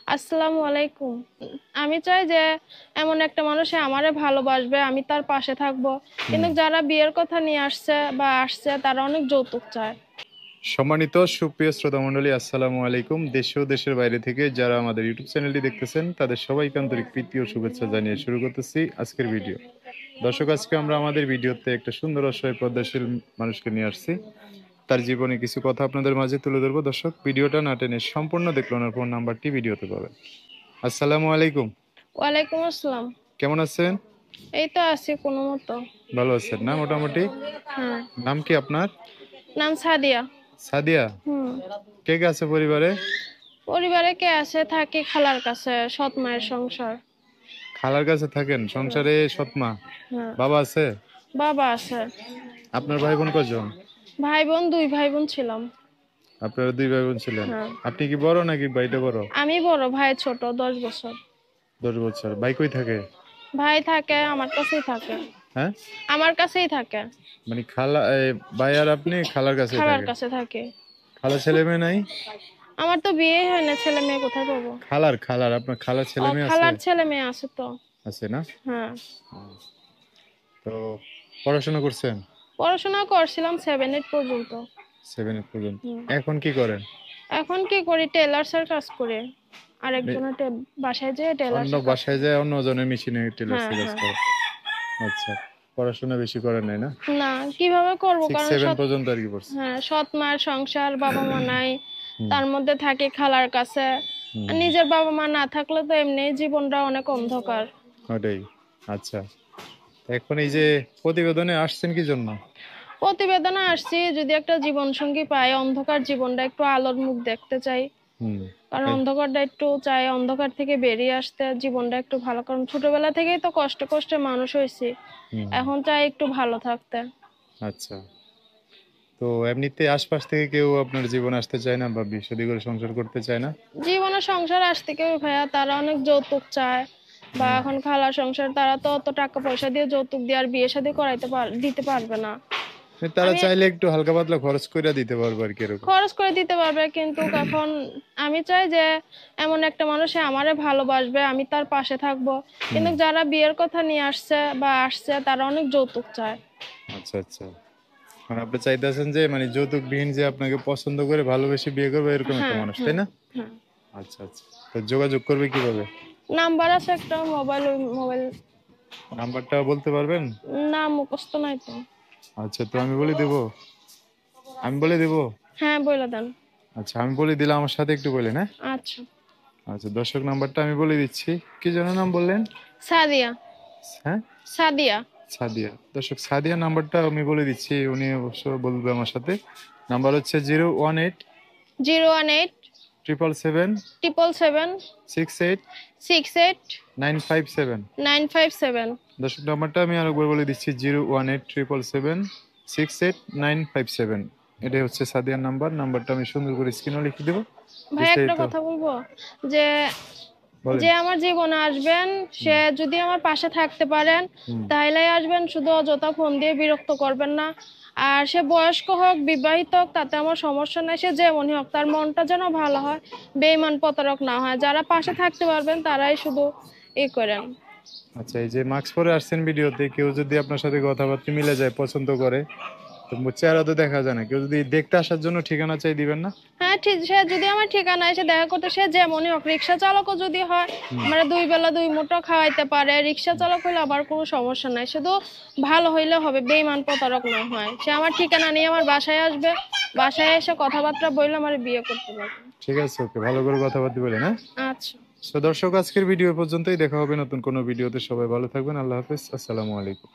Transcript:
আসসালামু আলাইকুম। আমি চাই যে এমন একটা মানুষ আমারে ভালোবাসবে, আমি তার পাশে থাকবো। হুম। কিন্তু যারা বিয়ের কথা নিয়ে আসছে তারা অনেক যৌতুক চায়। সম্মানিত সুপ্রিয় শ্রোতা মণ্ডলী, আসসালামু আলাইকুম। দেশ ও দেশের বাইরে থেকে যারা আমাদের ইউটিউব চ্যানেলটি দেখতেছেন তাদের সবাইকে আন্তরিক প্রীতি ও শুভেচ্ছা জানিয়ে শুরু করতেছি আজকের ভিডিও। দর্শক, আজকে আমরা আমাদের ভিডিওতে একটা সুন্দর অসহায় পদ্মাশীল মানুষকে নিয়ে আসছি। তার জীবনে কিছু কথা আপনাদের মাঝে তুলে ধরবো। দর্শক, ভিডিওটা না টেনে সম্পূর্ণ দেখলো না, ফোন নাম্বারটি ভিডিওতে পাবেন। আসসালামু আলাইকুম। ওয়ালাইকুম আসসালাম। কেমন আছেন? এই তো আছি কোনো মতো। ভালো আছেন না মোটামুটি? হ্যাঁ। নাম কি আপনার? নাম সাদিয়া। সাদিয়া। হুম। কে কে আছে পরিবারে? পরিবারে কে আছে, থাকি খালার কাছে, সৎ মায়ের সংসার। খালার কাছে থাকেন, হ্যাঁ। সংসারে সৎমা। হ্যাঁ। বাবা আছে? বাবা আছে। আপনার ভাই বোন কজন? ভাই বোন, দুই ভাই বোন ছিলাম। আপনারা দুই ভাই বোন ছিলেন। হ্যাঁ। আপনি কি বড় নাকি ভাইটা বড়? আমি বড়, ভাই ছোট, 10 বছর। 10 বছর। ভাই কই থাকে? ভাই থাকে আমার কাছেই থাকে। হ্যাঁ, আমার কাছেই থাকে। মানে খালা ভাই আর আপনি খালার কাছে খালার থাকেন? কাছে থাকে। খালা ছেলে মেয়ে নাই? আমার তো বিয়ে হয় না, ছেলে মেয়ে কোথায় পাবো? খালার আপনার খালার ছেলে ও, মেয়ে আছে? খালার ছেলে মেয়ে আছে তো। আছে না? হ্যাঁ। তো পড়াশোনা করছেন? পড়াশোনা করছিলাম 7-8 পর্যন্ত। 7 পর্যন্ত। হুম। এখন কি করেন? এখন কি করি, টেলার্সের কাজ করে। মানে আরেকজনের বাসায় যেয়ে অন্য টেলার্সের কাজ বাসায় করে। যায় অন্য জনের মেশিনে টেলার্স হ্যাঁ, কাজ হ্যাঁ। করে? আচ্ছা। পড়াশোনা বেশি করেন নাই না? না, কিভাবে করব, 6 কারণ 7 পর্যন্ত আর কি পড়ছে? হ্যাঁ, সৎ মার সংসার, বাবা মা নাই। হুম। তার মধ্যে থাকি খালার কাছে। আর হুম। নিজের বাবা মা না থাকলে তো এমনি জীবনটা অনেক অন্ধকার। ওটাই। আচ্ছা, এখন এই যে প্রতিবেদনে আসছেন কি জন্য? প্রতিবেদনে আসছি, যদি একটা জীবন সঙ্গী পাই, অন্ধকার জীবনটা একটু আলোর মুখ দেখতে চাই। হুম। কারণ এই- অন্ধকারটা একটু চাই, অন্ধকার থেকে বেরিয়ে আসতে, জীবনটা একটু ভালো, কারণ ছোটবেলা থেকেই তো কষ্টে কষ্টে মানুষ হয়েছি। হুম। এখন চাই একটু ভালো থাকতে। আচ্ছা, তো এমনিতে আশপাশ থেকে কেউ আপনার জীবন আসতে চায় না বা বিয়ে শাদী করে সংসার করতে চায় না? জীবনে সংসার আসতে কেউ ভাইয়া, তারা অনেক যৌতুক চায়। বা হুম। এখন খালার সংসার, তারা তো অত টাকা পয়সা দিয়ে যৌতুক দিয়ে আর বিয়ে শাদী দিতে পারবে না। তারা আমি চাইলে একটু হালকা পাতলা খরচ করে দিতে পারবো আর কি, এরকম। খরচ করে দিতে পারবে, কিন্তু এখন আমি চাই যে এমন একটা মানুষ আমারে ভালোবাসবে, আমি তার পাশে থাকবো। হুম। কিন্তু যারা বিয়ের কথা নিয়ে আসছে তারা অনেক যৌতুক চায়। আচ্ছা আচ্ছা, মানে আপনি চাইতেছেন যে মানে যৌতুকবিহীন যে আপনাকে পছন্দ করে ভালোবেসে বিয়ে করবে এরকম একটা হ্যাঁ, মানুষ, তাই হ্যাঁ, না? হ্যাঁ। আচ্ছা আচ্ছা, তো যোগাযোগ করবে কিভাবে? নাম্বার আছে একটা, মোবাইল, ওই মোবাইল। নাম্বারটা বলতে পারবেন? না, মুখস্থ নাই তো। আচ্ছা, তো আমি বলে দেব, আমি বলে দেব। হ্যাঁ, বলে দেন। আচ্ছা, আমি বলে দিলাম, আমার সাথে একটু বলেন, হ্যাঁ? আচ্ছা। আচ্ছা, দর্শক, নাম্বারটা আমি বলে দিচ্ছি। কি যেন নাম বললেন? সাদিয়া। হ্যাঁ, সাদিয়া। সাদিয়া। দর্শক, সাদিয়া নাম্বারটা আমি বলে দিচ্ছি, উনি অবশ্য বলবে আমার সাথে। নাম্বার হচ্ছে 018 018 777 777 68 68 957। 957। দর্শক, নাম্বারটা আমি আরেকবার বলে দিচ্ছি, 018 777 68 957। এটাই হচ্ছে সাদিয়ার নাম্বার। নাম্বারটা আমি সুন্দর করে স্ক্রিনও লিখে দেবো, ভাই, একটা বিস্তারিত কথা বলবো, যে বলেন। যে আমার জীবনে আসবেন, সে হুম। যদি আমার পাশে থাকতে পারেন হুম। তাহলে আসবেন, শুধু অযথা ফোন দিয়ে বিরক্ত করবেন না। আর সে বয়স্ক হোক, বিবাহিত হোক, তাতে আমার সমস্যা নাই, সে যেমনই হোক, তার মনটা যেন ভালো হয়, বেঈমান প্রতারক না হয়। যারা পাশে থাকতে পারবেন তারাই শুধু করেন। আচ্ছা, এই যে মাস্ক পরে আসছেন ভিডিওতে, কেউ যদি আপনার সাথে কথাবার্তা মিলে যায়, পছন্দ করে, তো চেহারা তো দেখা যায় না, কেউ যদি দেখতে আসার জন্য ঠিকানা চাই, দিবেন না? হ্যাঁ, ঠিক, সে যদি আমার ঠিকানা এসে দেখা করতে, সে যেমনই হোক, রিক্সা চালকও যদি হয়, হুম। মানে 2 বেলা 2 মুঠো খাওয়াইতে পারে, রিক্সা চালক হইলে আবার কোনো সমস্যা নাই, শুধু ভালো হইলে হবে, বেঈমান প্রতারক না হয়। সে আমার ঠিকানা নিয়ে আমার বাসায় আসবে, বাসায় এসে কথাবার্তা বললে আমার বিয়ে করতে পারবে। ঠিক আছে, ওকে, ভালো করে কথাবার্তা বলেন, হ্যাঁ? আচ্ছা। তো দর্শক, আজকের ভিডিও পর্যন্তই। দেখা হবে নতুন কোনো ভিডিওতে। সবাই ভালো থাকবেন। আল্লাহ হাফেজ। আসসালামু আলাইকুম।